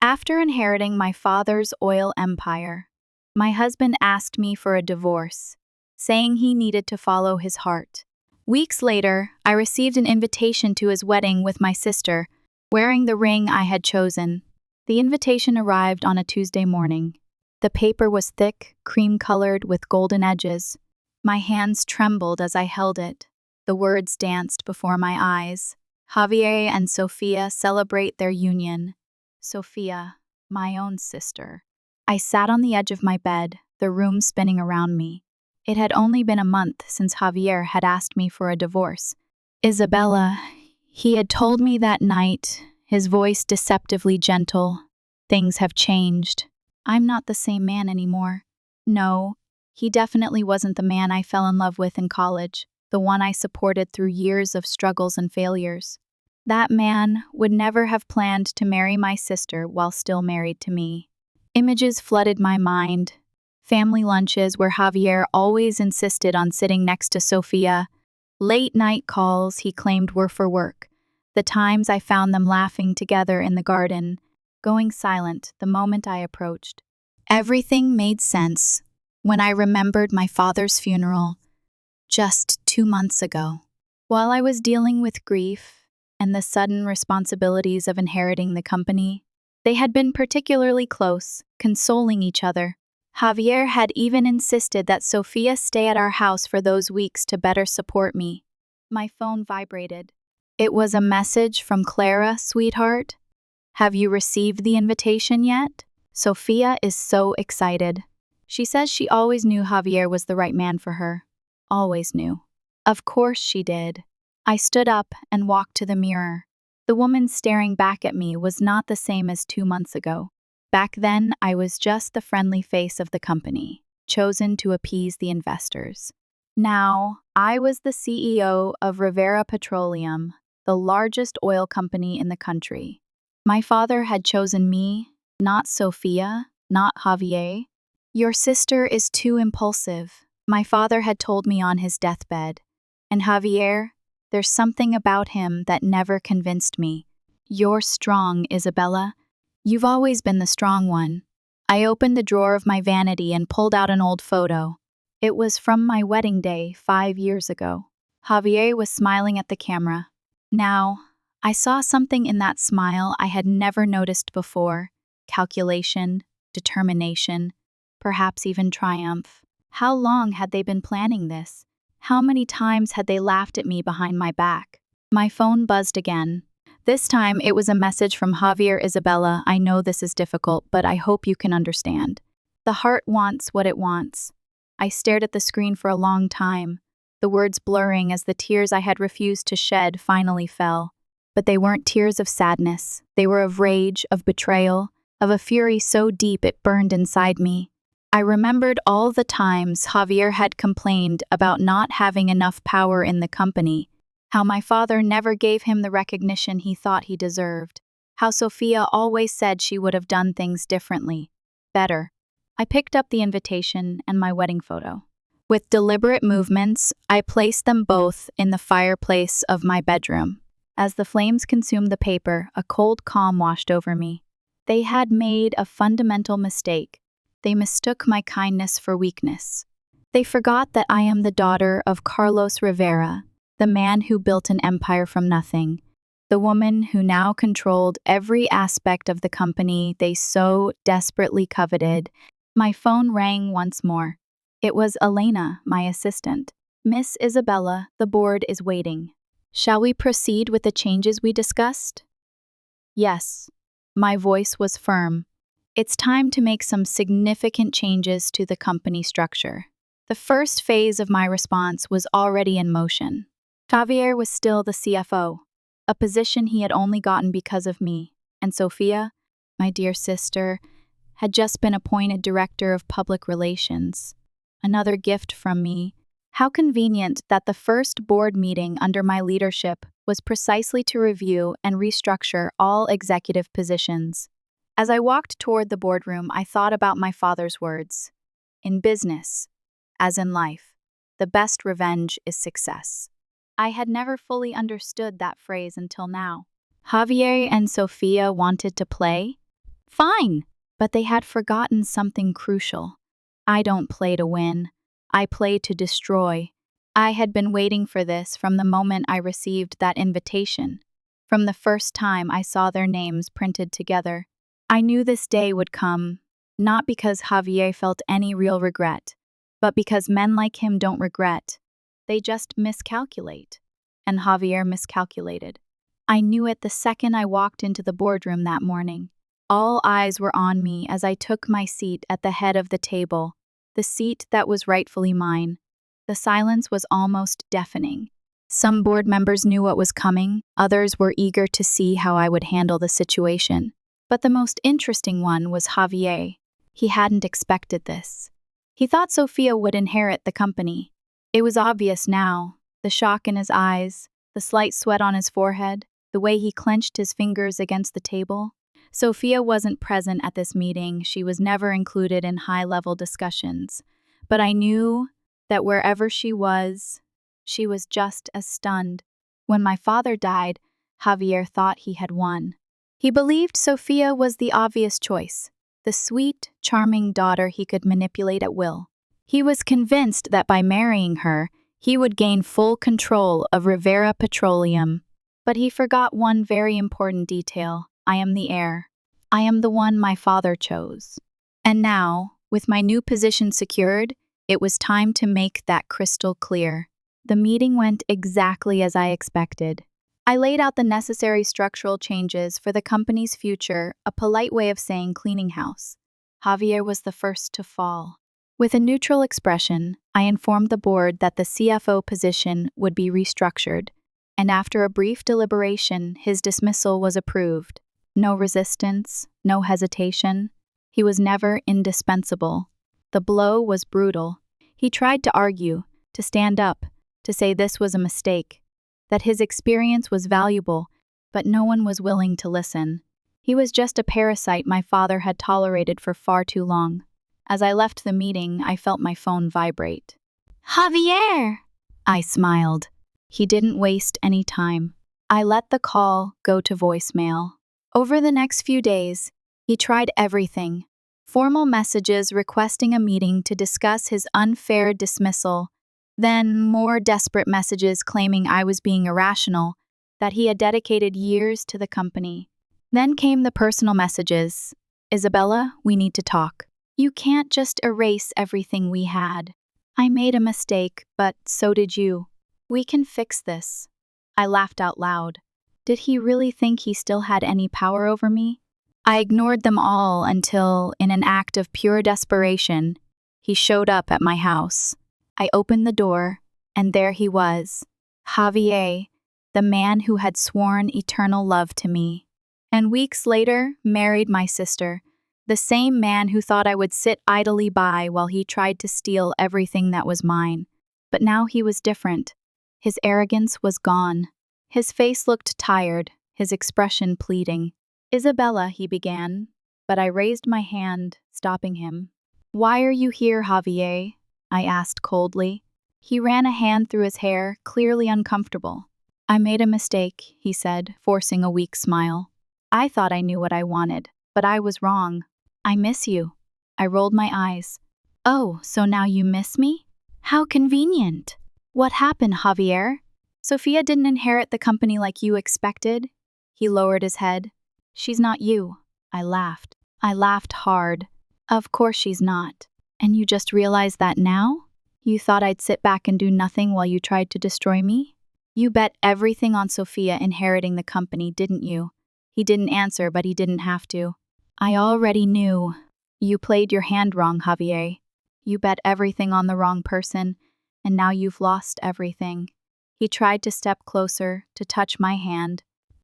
After inheriting my father's oil empire, my husband asked me for a divorce, saying he needed to follow his heart. Weeks later, I received an invitation to his wedding with my sister, wearing the ring I had chosen. The invitation arrived on a Tuesday morning. The paper was thick, cream-colored with golden edges. My hands trembled as I held it. The words danced before my eyes. Javier and Sofia celebrate their union. Sofia, my own sister. I sat on the edge of my bed, the room spinning around me. It had only been a month since Javier had asked me for a divorce. Isabella, he had told me that night, his voice deceptively gentle. Things have changed. I'm not the same man anymore. No, he definitely wasn't the man I fell in love with in college, the one I supported through years of struggles and failures. That man would never have planned to marry my sister while still married to me. Images flooded my mind. Family lunches where Javier always insisted on sitting next to Sofia. Late-night calls he claimed were for work. The times I found them laughing together in the garden, going silent the moment I approached. Everything made sense when I remembered my father's funeral just 2 months ago. While I was dealing with grief and the sudden responsibilities of inheriting the company, they had been particularly close, consoling each other. Javier had even insisted that Sofia stay at our house for those weeks to better support me. My phone vibrated. It was a message from Clara, sweetheart. Have you received the invitation yet? Sofia is so excited. She says she always knew Javier was the right man for her. Always knew. Of course she did. I stood up and walked to the mirror. The woman staring back at me was not the same as 2 months ago. Back then, I was just the friendly face of the company, chosen to appease the investors. Now, I was the CEO of Rivera Petroleum, the largest oil company in the country. My father had chosen me, not Sofia, not Javier. Your sister is too impulsive, my father had told me on his deathbed. And Javier, there's something about him that never convinced me. You're strong, Isabella. You've always been the strong one. I opened the drawer of my vanity and pulled out an old photo. It was from my wedding day 5 years ago. Javier was smiling at the camera. Now, I saw something in that smile I had never noticed before. Calculation, determination, perhaps even triumph. How long had they been planning this? How many times had they laughed at me behind my back? My phone buzzed again. This time, it was a message from Javier. Isabella, I know this is difficult, but I hope you can understand. The heart wants what it wants. I stared at the screen for a long time, the words blurring as the tears I had refused to shed finally fell. But they weren't tears of sadness. They were of rage, of betrayal, of a fury so deep it burned inside me. I remembered all the times Javier had complained about not having enough power in the company, how my father never gave him the recognition he thought he deserved, how Sofia always said she would have done things differently, better. I picked up the invitation and my wedding photo. With deliberate movements, I placed them both in the fireplace of my bedroom. As the flames consumed the paper, a cold calm washed over me. They had made a fundamental mistake. They mistook my kindness for weakness. They forgot that I am the daughter of Carlos Rivera, the man who built an empire from nothing, the woman who now controlled every aspect of the company they so desperately coveted. My phone rang once more. It was Elena, my assistant. Miss Isabella, the board is waiting. Shall we proceed with the changes we discussed? Yes. My voice was firm. It's time to make some significant changes to the company structure. The first phase of my response was already in motion. Javier was still the CFO, a position he had only gotten because of me, and Sofia, my dear sister, had just been appointed Director of Public Relations. Another gift from me. How convenient that the first board meeting under my leadership was precisely to review and restructure all executive positions. As I walked toward the boardroom, I thought about my father's words. In business, as in life, the best revenge is success. I had never fully understood that phrase until now. Javier and Sofia wanted to play. Fine. But they had forgotten something crucial. I don't play to win. I play to destroy. I had been waiting for this from the moment I received that invitation. From the first time I saw their names printed together. I knew this day would come, not because Javier felt any real regret, but because men like him don't regret. They just miscalculate. And Javier miscalculated. I knew it the second I walked into the boardroom that morning. All eyes were on me as I took my seat at the head of the table, the seat that was rightfully mine. The silence was almost deafening. Some board members knew what was coming, others were eager to see how I would handle the situation. But the most interesting one was Javier. He hadn't expected this. He thought Sofia would inherit the company. It was obvious now, the shock in his eyes, the slight sweat on his forehead, the way he clenched his fingers against the table. Sofia wasn't present at this meeting. She was never included in high-level discussions. But I knew that wherever she was just as stunned. When my father died, Javier thought he had won. He believed Sofia was the obvious choice, the sweet, charming daughter he could manipulate at will. He was convinced that by marrying her, he would gain full control of Rivera Petroleum. But he forgot one very important detail. I am the heir. I am the one my father chose. And now, with my new position secured, it was time to make that crystal clear. The meeting went exactly as I expected. I laid out the necessary structural changes for the company's future, a polite way of saying cleaning house. Javier was the first to fall. With a neutral expression, I informed the board that the CFO position would be restructured, and after a brief deliberation, his dismissal was approved. No resistance, no hesitation. He was never indispensable. The blow was brutal. He tried to argue, to stand up, to say this was a mistake, that his experience was valuable, but no one was willing to listen. He was just a parasite my father had tolerated for far too long. As I left the meeting, I felt my phone vibrate. Javier! I smiled. He didn't waste any time. I let the call go to voicemail. Over the next few days, he tried everything. Formal messages requesting a meeting to discuss his unfair dismissal, then more desperate messages claiming I was being irrational, that he had dedicated years to the company. Then came the personal messages. Isabella, we need to talk. You can't just erase everything we had. I made a mistake, but so did you. We can fix this. I laughed out loud. Did he really think he still had any power over me? I ignored them all until, in an act of pure desperation, he showed up at my house. I opened the door, and there he was, Javier, the man who had sworn eternal love to me. And weeks later, married my sister, the same man who thought I would sit idly by while he tried to steal everything that was mine. But now he was different. His arrogance was gone. His face looked tired, his expression pleading. Isabella, he began, but I raised my hand, stopping him. Why are you here, Javier? I asked coldly. He ran a hand through his hair, clearly uncomfortable. I made a mistake, he said, forcing a weak smile. I thought I knew what I wanted, but I was wrong. I miss you. I rolled my eyes. Oh, so now you miss me? How convenient. What happened, Javier? Sofia didn't inherit the company like you expected? He lowered his head. She's not you. I laughed. I laughed hard. Of course she's not. And you just realized that now? You thought I'd sit back and do nothing while you tried to destroy me? You bet everything on Sofia inheriting the company, didn't you? He didn't answer, but he didn't have to. I already knew. You played your hand wrong, Javier. You bet everything on the wrong person, and now you've lost everything. He tried to step closer, to touch my hand.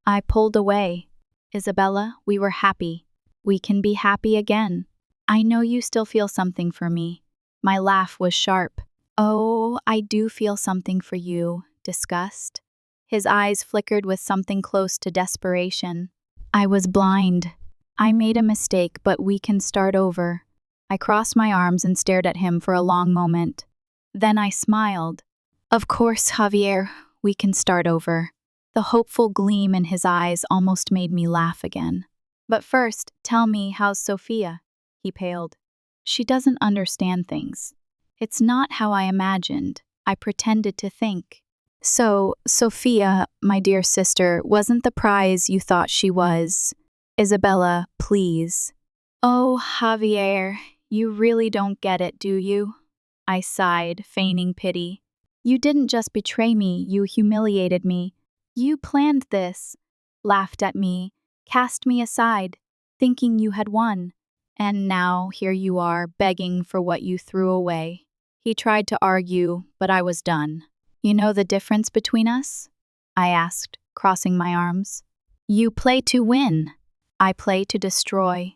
I pulled away. Isabella, we were happy. We can be happy again. I know you still feel something for me. My laugh was sharp. Oh, I do feel something for you. Disgust. His eyes flickered with something close to desperation. I was blind. I made a mistake, but we can start over. I crossed my arms and stared at him for a long moment. Then I smiled. Of course, Javier, we can start over. The hopeful gleam in his eyes almost made me laugh again. But first, tell me, how's Sophia? He paled. She doesn't understand things. It's not how I imagined. I pretended to think. So, Sophia, my dear sister, wasn't the prize you thought she was. Isabella, please. Oh, Javier, you really don't get it, do you? I sighed, feigning pity. You didn't just betray me, you humiliated me. You planned this, laughed at me, cast me aside, thinking you had won. And now here you are, begging for what you threw away. He tried to argue, but I was done. You know the difference between us? I asked, crossing my arms. You play to win. I play to destroy.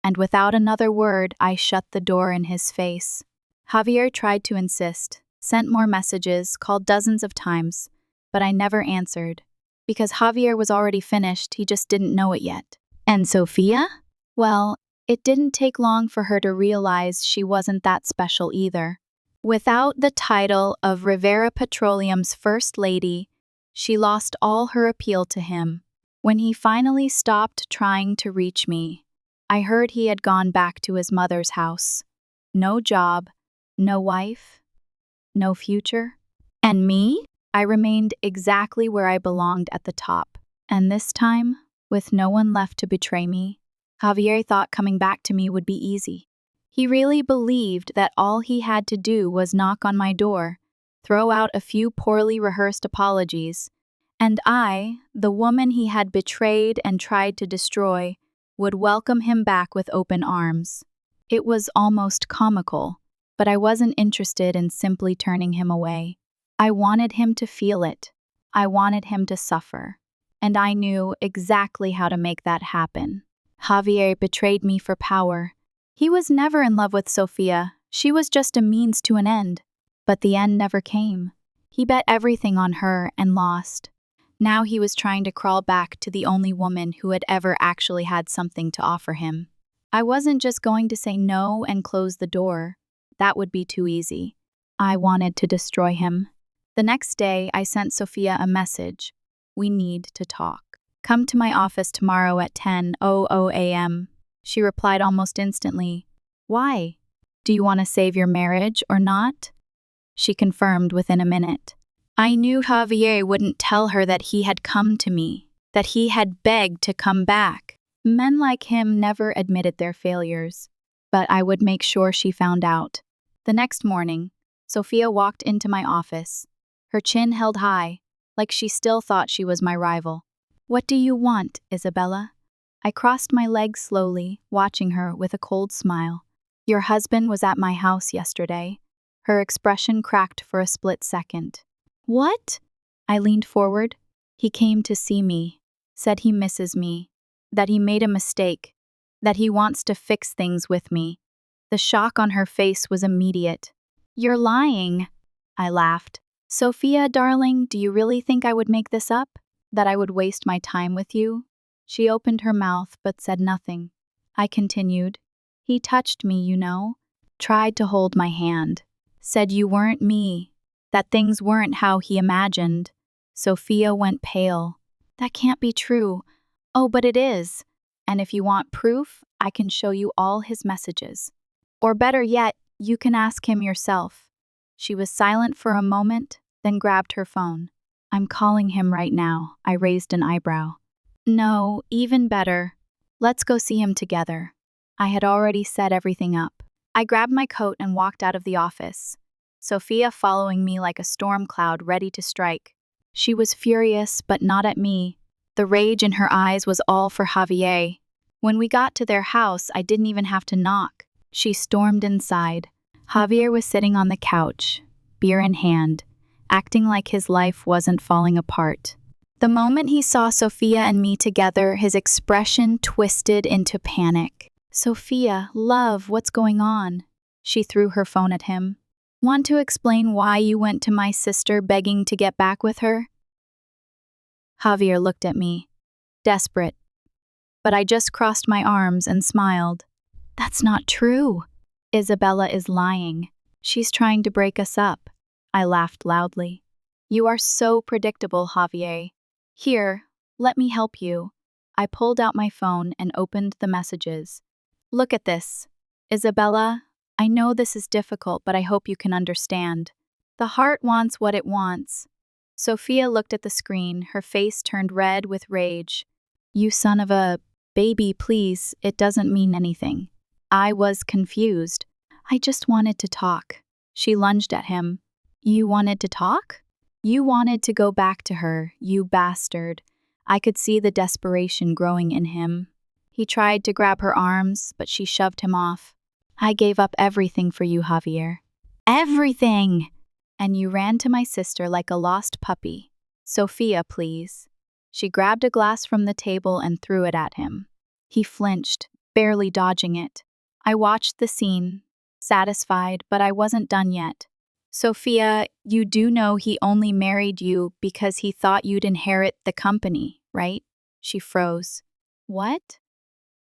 And without another word, I shut the door in his face. Javier tried to insist, sent more messages, called dozens of times, but I never answered. Because Javier was already finished, he just didn't know it yet. And Sophia? Well, it didn't take long for her to realize she wasn't that special either. Without the title of Rivera Petroleum's First Lady, she lost all her appeal to him. When he finally stopped trying to reach me, I heard he had gone back to his mother's house. No job, no wife, no future. And me? I remained exactly where I belonged at the top. And this time, with no one left to betray me, Javier thought coming back to me would be easy. He really believed that all he had to do was knock on my door, throw out a few poorly rehearsed apologies, and I, the woman he had betrayed and tried to destroy, would welcome him back with open arms. It was almost comical, but I wasn't interested in simply turning him away. I wanted him to feel it. I wanted him to suffer. And I knew exactly how to make that happen. Javier betrayed me for power. He was never in love with Sophia. She was just a means to an end. But the end never came. He bet everything on her and lost. Now he was trying to crawl back to the only woman who had ever actually had something to offer him. I wasn't just going to say no and close the door. That would be too easy. I wanted to destroy him. The next day, I sent Sophia a message. We need to talk. Come to my office tomorrow at 10:00 a.m. She replied almost instantly. Why? Do you want to save your marriage or not? She confirmed within a minute. I knew Javier wouldn't tell her that he had come to me, that he had begged to come back. Men like him never admitted their failures, but I would make sure she found out. The next morning, Sophia walked into my office, her chin held high, like she still thought she was my rival. What do you want, Isabella? I crossed my legs slowly, watching her with a cold smile. Your husband was at my house yesterday. Her expression cracked for a split second. What? I leaned forward. He came to see me, said he misses me, that he made a mistake, that he wants to fix things with me. The shock on her face was immediate. You're lying, I laughed. Sophia, darling, do you really think I would make this up? That I would waste my time with you? She opened her mouth but said nothing. I continued. He touched me, you know, tried to hold my hand, said you weren't me, that things weren't how he imagined. Sophia went pale. That can't be true. Oh, but it is. And if you want proof, I can show you all his messages. Or better yet, you can ask him yourself. She was silent for a moment, then grabbed her phone. I'm calling him right now. I raised an eyebrow. No, even better. Let's go see him together. I had already set everything up. I grabbed my coat and walked out of the office, Sophia following me like a storm cloud ready to strike. She was furious, but not at me. The rage in her eyes was all for Javier. When we got to their house, I didn't even have to knock. She stormed inside. Javier was sitting on the couch, beer in hand, acting like his life wasn't falling apart. The moment he saw Sophia and me together, his expression twisted into panic. Sophia, love, what's going on? She threw her phone at him. Want to explain why you went to my sister begging to get back with her? Javier looked at me, desperate. But I just crossed my arms and smiled. That's not true. Isabella is lying. She's trying to break us up. I laughed loudly. You are so predictable, Javier. Here, let me help you. I pulled out my phone and opened the messages. Look at this. Isabella, I know this is difficult, but I hope you can understand. The heart wants what it wants. Sophia looked at the screen, her face turned red with rage. You son of a baby, please, it doesn't mean anything. I was confused. I just wanted to talk. She lunged at him. You wanted to talk? You wanted to go back to her, you bastard. I could see the desperation growing in him. He tried to grab her arms, but she shoved him off. I gave up everything for you, Javier. Everything! And you ran to my sister like a lost puppy. Sophia, please. She grabbed a glass from the table and threw it at him. He flinched, barely dodging it. I watched the scene, satisfied, but I wasn't done yet. Sophia, you do know he only married you because he thought you'd inherit the company, right? She froze. What?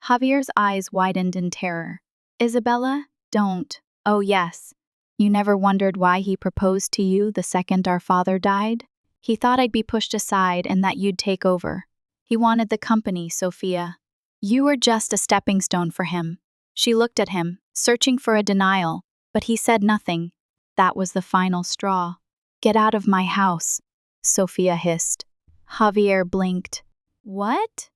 Javier's eyes widened in terror. Isabella, don't. Oh, yes. You never wondered why he proposed to you the second our father died? He thought I'd be pushed aside and that you'd take over. He wanted the company, Sophia. You were just a stepping stone for him. She looked at him, searching for a denial, but he said nothing. That was the final straw. Get out of my house, Sophia hissed. Javier blinked. What?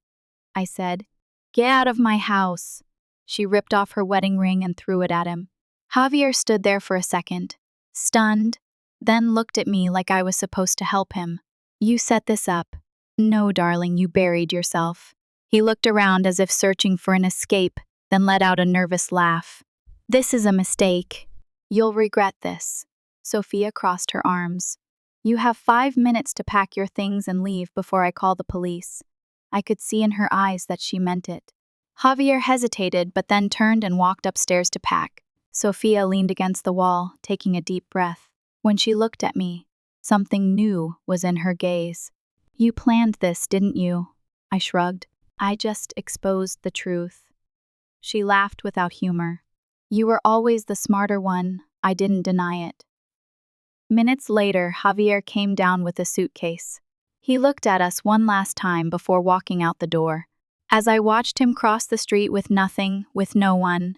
I said. Get out of my house. She ripped off her wedding ring and threw it at him. Javier stood there for a second, stunned, then looked at me like I was supposed to help him. You set this up. No, darling, you buried yourself. He looked around as if searching for an escape, then let out a nervous laugh. This is a mistake. You'll regret this. Sophia crossed her arms. You have 5 minutes to pack your things and leave before I call the police. I could see in her eyes that she meant it. Javier hesitated, but then turned and walked upstairs to pack. Sophia leaned against the wall, taking a deep breath. When she looked at me, something new was in her gaze. You planned this, didn't you? I shrugged. I just exposed the truth. She laughed without humor. You were always the smarter one. I didn't deny it. Minutes later, Javier came down with a suitcase. He looked at us one last time before walking out the door. As I watched him cross the street with nothing, with no one,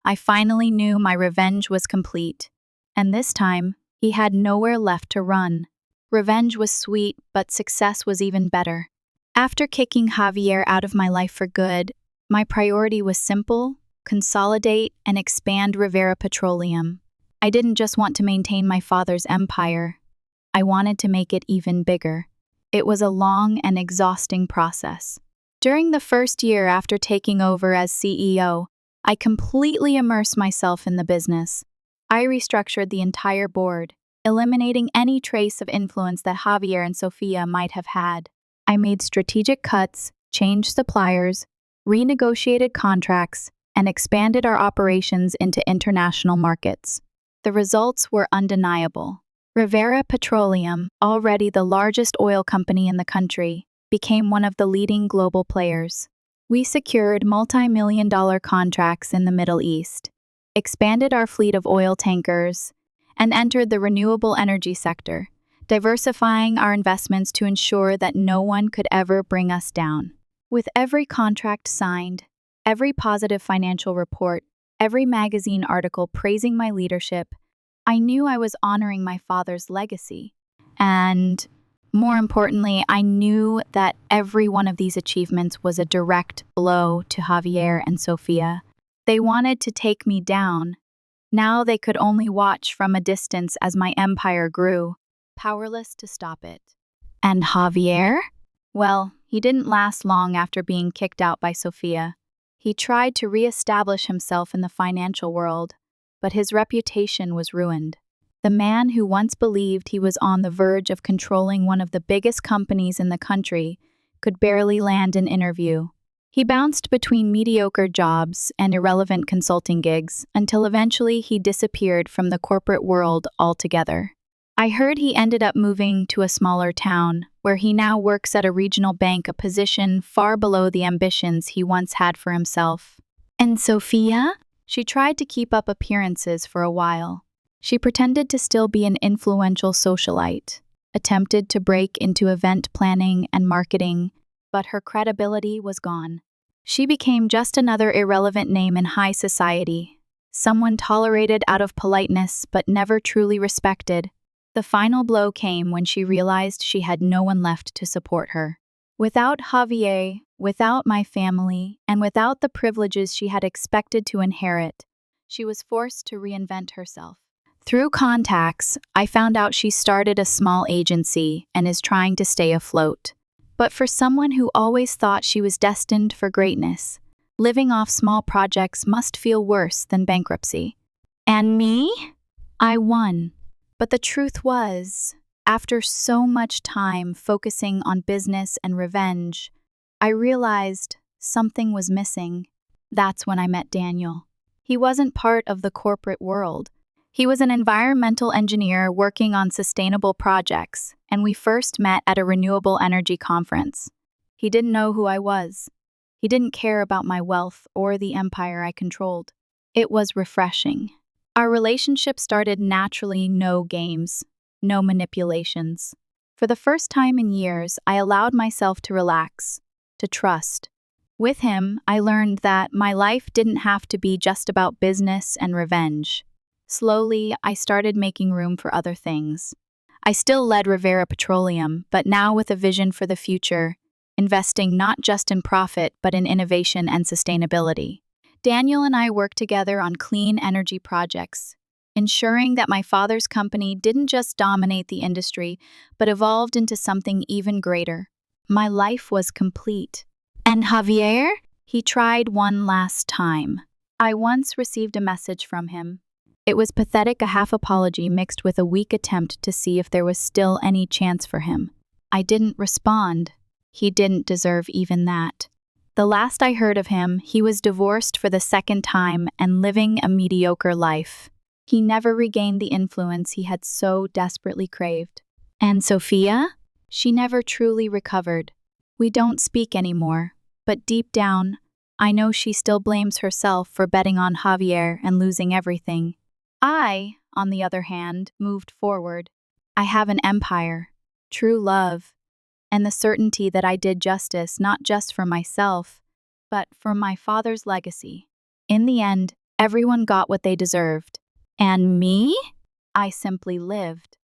I finally knew my revenge was complete. And this time, he had nowhere left to run. Revenge was sweet, but success was even better. After kicking Javier out of my life for good, my priority was simple: consolidate and expand Rivera Petroleum. I didn't just want to maintain my father's empire. I wanted to make it even bigger. It was a long and exhausting process. During the first year after taking over as CEO, I completely immersed myself in the business. I restructured the entire board, eliminating any trace of influence that Javier and Sophia might have had. I made strategic cuts, changed suppliers, renegotiated contracts, and expanded our operations into international markets. The results were undeniable. Rivera Petroleum, already the largest oil company in the country, became one of the leading global players. We secured multi-million-dollar contracts in the Middle East, expanded our fleet of oil tankers, and entered the renewable energy sector, diversifying our investments to ensure that no one could ever bring us down. With every contract signed, every positive financial report, every magazine article praising my leadership, I knew I was honoring my father's legacy. And more importantly, I knew that every one of these achievements was a direct blow to Javier and Sophia. They wanted to take me down. Now they could only watch from a distance as my empire grew, powerless to stop it. And Javier? Well, he didn't last long after being kicked out by Sophia. He tried to re-establish himself in the financial world, but his reputation was ruined. The man who once believed he was on the verge of controlling one of the biggest companies in the country could barely land an interview. He bounced between mediocre jobs and irrelevant consulting gigs until eventually he disappeared from the corporate world altogether. I heard he ended up moving to a smaller town, where he now works at a regional bank, a position far below the ambitions he once had for himself. And Sophia? She tried to keep up appearances for a while. She pretended to still be an influential socialite, attempted to break into event planning and marketing, but her credibility was gone. She became just another irrelevant name in high society, someone tolerated out of politeness but never truly respected. The final blow came when she realized she had no one left to support her. Without Javier, without my family, and without the privileges she had expected to inherit, she was forced to reinvent herself. Through contacts, I found out she started a small agency and is trying to stay afloat. But for someone who always thought she was destined for greatness, living off small projects must feel worse than bankruptcy. And me? I won. But the truth was, after so much time focusing on business and revenge, I realized something was missing. That's when I met Daniel. He wasn't part of the corporate world. He was an environmental engineer working on sustainable projects, and we first met at a renewable energy conference. He didn't know who I was. He didn't care about my wealth or the empire I controlled. It was refreshing. Our relationship started naturally, no games, no manipulations. For the first time in years, I allowed myself to relax, to trust. With him, I learned that my life didn't have to be just about business and revenge. Slowly, I started making room for other things. I still led Rivera Petroleum, but now with a vision for the future, investing not just in profit, but in innovation and sustainability. Daniel and I worked together on clean energy projects, ensuring that my father's company didn't just dominate the industry, but evolved into something even greater. My life was complete. And Javier? He tried one last time. I once received a message from him. It was pathetic, a half apology mixed with a weak attempt to see if there was still any chance for him. I didn't respond. He didn't deserve even that. The last I heard of him, he was divorced for the second time and living a mediocre life. He never regained the influence he had so desperately craved. And Sophia? She never truly recovered. We don't speak anymore, but deep down, I know she still blames herself for betting on Javier and losing everything. I, on the other hand, moved forward. I have an empire, true love, and the certainty that I did justice not just for myself, but for my father's legacy. In the end, everyone got what they deserved. And me? I simply lived.